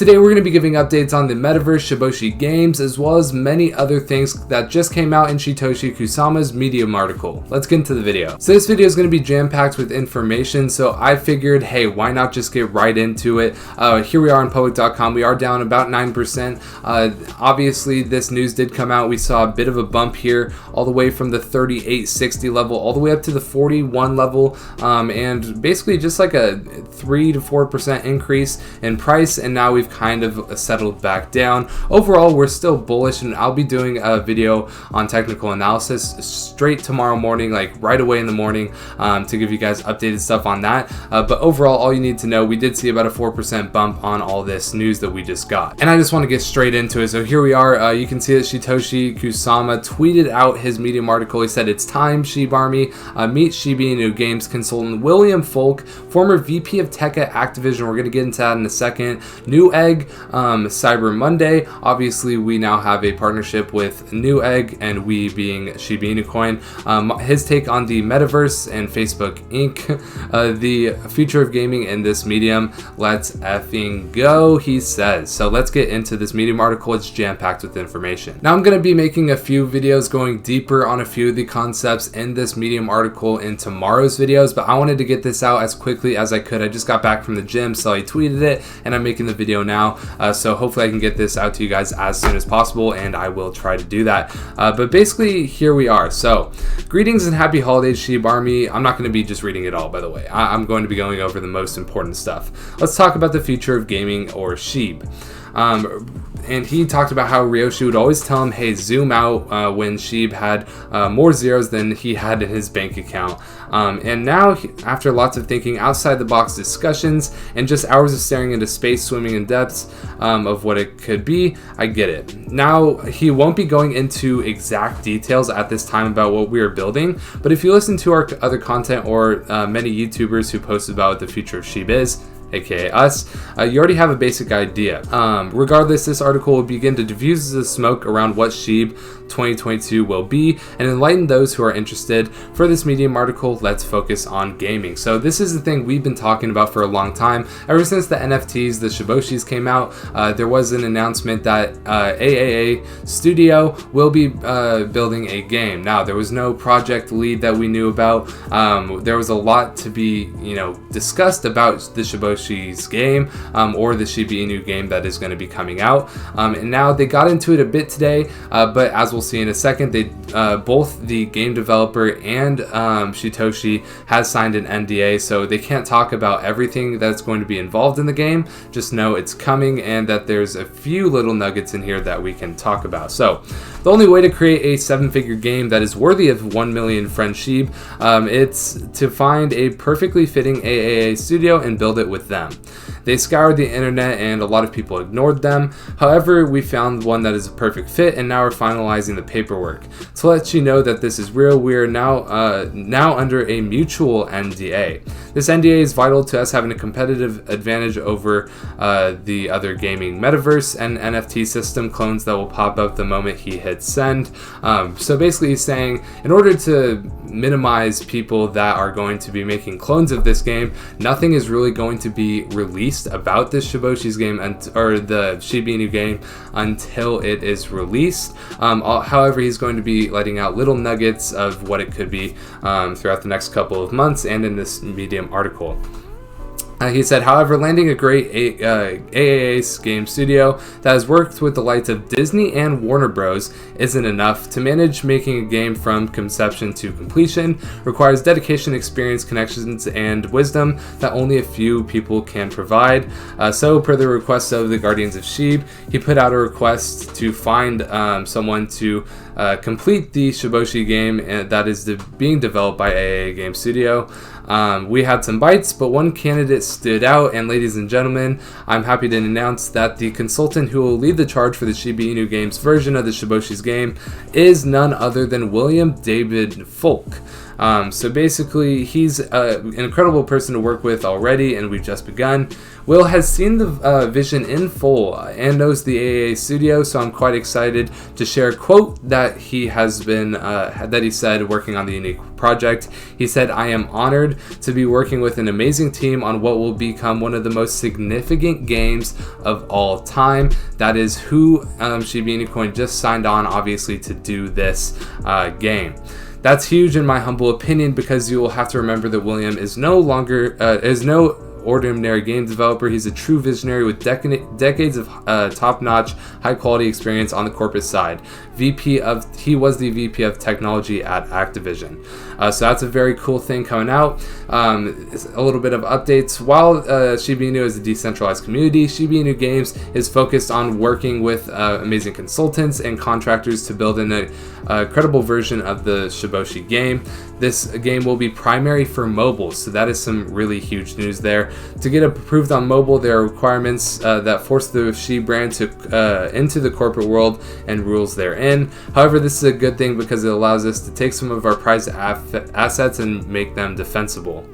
Today we're going to be giving updates on the Metaverse, Shiba Games, as well as many other things that just came out in Satoshi Kusama's Medium article. Let's get into the video. So this video is going to be jam-packed with information, so I figured, hey, why not just get right into it? Here we are on public.com. We are down about 9%. Obviously, this news did come out. We saw a bit of a bump here, all the way from the 3860 level, all the way up to the 41 level, and basically just like a 3 to 4% increase in price, and now we've kind of settled back down. Overall, we're still bullish, and I'll be doing a video on technical analysis straight tomorrow morning, like right away in the morning, to give you guys updated stuff on that. But overall, all you need to know, we did see about a 4% bump on all this news that we just got. And I just want to get straight into it. So here we are. You can see that Satoshi Kusama tweeted out his Medium article. He said, "It's time, Shib Army. Meet Shiba Inu Games consultant William Folk, former VP of Tech at Activision." We're going to get into that in a second. Newegg, Cyber Monday. Obviously, we now have a partnership with Newegg, and we being Shiba Inu Coin. His take on the Metaverse and Facebook Inc., the future of gaming in this medium. Let's effing go, he says. So let's get into this Medium article. It's jam-packed with information. Now I'm going to be making a few videos going deeper on a few of the concepts in this Medium article in tomorrow's videos, but I wanted to get this out as quickly as I could. I just got back from the gym, so I tweeted it, and I'm making the video now. So hopefully I can get this out to you guys as soon as possible, and I will try to do that. But basically, here we are. So, greetings and happy holidays, Shib Army. I'm not going to be just reading it all, by the way. I'm going to be going over the most important stuff. Let's talk about the future of gaming, or Shib. And he talked about how Ryoshi would always tell him, hey, zoom out, when Shib had more zeros than he had in his bank account. And now, after lots of thinking, outside the box discussions, and just hours of staring into space, swimming in depths of what it could be, I get it. Now, he won't be going into exact details at this time about what we are building, but if you listen to our other content, or many YouTubers who post about what the future of Shib is, aka us, you already have a basic idea. Regardless, this article will begin to diffuse the smoke around what Shib 2022 will be and enlighten those who are interested. For this Medium article, let's focus on gaming. So this is the thing we've been talking about for a long time. Ever since the NFTs, the Shiboshis came out, there was an announcement that AAA Studio will be building a game. Now, there was no project lead that we knew about. There was a lot to be, discussed about the Shiboshi's game, or the Shiba Inu game that is going to be coming out. And now they got into it a bit today, but as we'll see in a second, they both the game developer and Satoshi has signed an NDA, so they can't talk about everything that's going to be involved in the game. Just know it's coming, and that there's a few little nuggets in here that we can talk about. So the only way to create a 7-figure game that is worthy of 1 million friend Shib, it's to find a perfectly fitting AAA studio and build it with them. They scoured the internet and a lot of people ignored them. However, we found one that is a perfect fit, and now we're finalizing the paperwork. To let you know that this is real, we are now under a mutual NDA. This NDA is vital to us having a competitive advantage over the other gaming Metaverse and NFT system clones that will pop up the moment he hits send. So basically he's saying, in order to minimize people that are going to be making clones of this game, nothing is really going to be released about this Shiboshi's game or the Shiba Inu game until it is released. However, he's going to be letting out little nuggets of what it could be throughout the next couple of months and in this Medium article. He said, however, landing a great AAA game studio that has worked with the likes of Disney and Warner Bros. Isn't enough. To manage making a game from conception to completion requires dedication, experience, connections, and wisdom that only a few people can provide. So, per the request of the Guardians of Shib, he put out a request to find someone to complete the Shiboshi game that is being developed by AAA Game Studio. We had some bites, but one candidate stood out, and ladies and gentlemen, I'm happy to announce that the consultant who will lead the charge for the Shiba Inu Games version of the Shiboshi's game is none other than William David Folk. So basically, he's an incredible person to work with already, and we've just begun. Will has seen the vision in full and knows the AA studio, so I'm quite excited to share a quote that he has been that he said working on the unique project. He said, "I am honored to be working with an amazing team on what will become one of the most significant games of all time." That is who Shiba Inu Coin just signed on, obviously, to do this game. That's huge in my humble opinion, because you will have to remember that William is no ordinary game developer. He's a true visionary with decades of top-notch, high-quality experience on the corporate side. He was the VP of technology at Activision. So that's a very cool thing coming out. A little bit of updates. While Shiba Inu is a decentralized community, Shiba Inu Games is focused on working with amazing consultants and contractors to build a credible version of the Shiboshi game. This game will be primary for mobile, so that is some really huge news there. To get approved on mobile, there are requirements that force the Shib brand into the corporate world and rules therein. However, this is a good thing because it allows us to take some of our prized assets and make them defensible.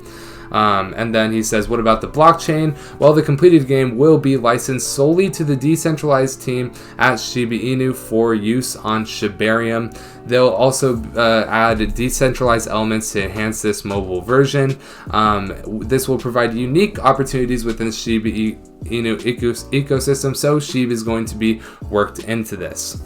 And then he says, what about the blockchain? Well, the completed game will be licensed solely to the decentralized team at Shiba Inu for use on Shibarium. They'll also add decentralized elements to enhance this mobile version. This will provide unique opportunities within the Shiba Inu ecosystem, so Shib is going to be worked into this.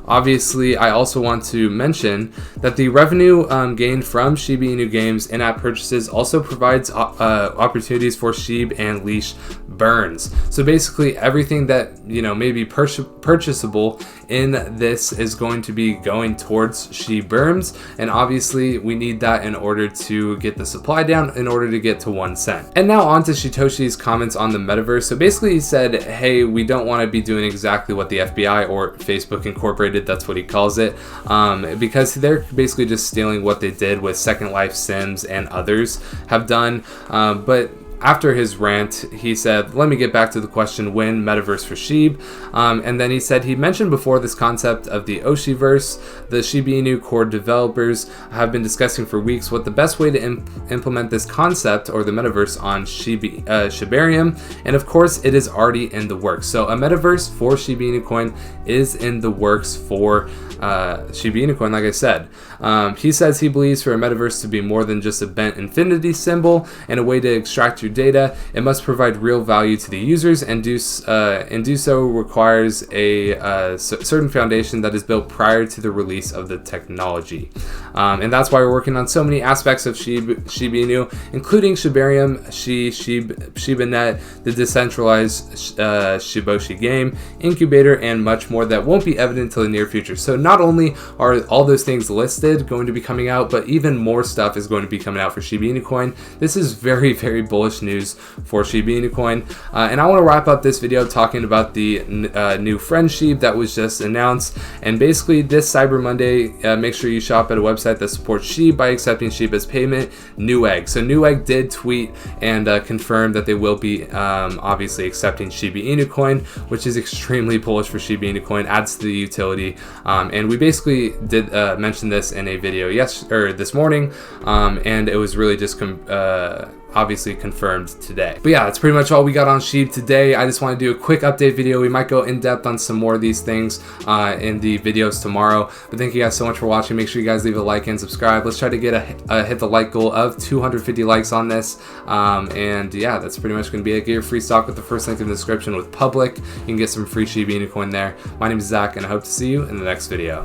Obviously, I also want to mention that the revenue gained from Shiba Inu Games in-app purchases also provides opportunities for Shib and Leash burns. So basically, everything that may be purchasable in this is going to be going towards Shib burns, and obviously we need that in order to get the supply down, in order to get to 1 cent. And now on to Shitoshi's comments on the metaverse. So basically, he said, "Hey, we don't want to be doing exactly what the FBI or Facebook Incorporated," that's what he calls it, because they're basically just stealing what they did with Second Life, Sims, and others have done. But after his rant, he said, "Let me get back to the question, when Metaverse for Shib?" And then he said he mentioned before this concept of the Oshiverse. The Shiba Inu core developers have been discussing for weeks what the best way to implement this concept, or the Metaverse, on Shibarium. And of course, it is already in the works. So a Metaverse for Shiba Inu Coin is in the works for Shiba Inu Coin, like I said. He says he believes for a Metaverse to be more than just a bent infinity symbol and a way to extract your data, it must provide real value to the users, and do so requires a certain foundation that is built prior to the release of the technology. And that's why we're working on so many aspects of Shiba Inu, including Shibarium, ShibaNet, the decentralized Shiboshi game, incubator, and much more that won't be evident until the near future. So not only are all those things listed going to be coming out, but even more stuff is going to be coming out for Shiba Inu Coin. This is very, very bullish news for Shiba Inu Coin. And I want to wrap up this video talking about the new friendship that was just announced. And basically, this Cyber Monday, make sure you shop at a website that supports Shib by accepting Shib as payment, Newegg. So Newegg did tweet and confirm that they will be obviously accepting Shiba Inu Coin, which is extremely bullish for Shiba Inu Coin, adds to the utility. And we basically did mention this in a video this morning, and it was really just obviously confirmed today. But yeah, that's pretty much all we got on Shib today. I just want to do a quick update video. We might go in depth on some more of these things in the videos tomorrow. But thank you guys so much for watching. Make sure you guys leave a like and subscribe. Let's try to get hit the like goal of 250 likes on this. And yeah, that's pretty much going to be it. Get your free stock with the first link in the description with Public. You can get some free Shiba Inu Coin there. My name is Zach, and I hope to see you in the next video.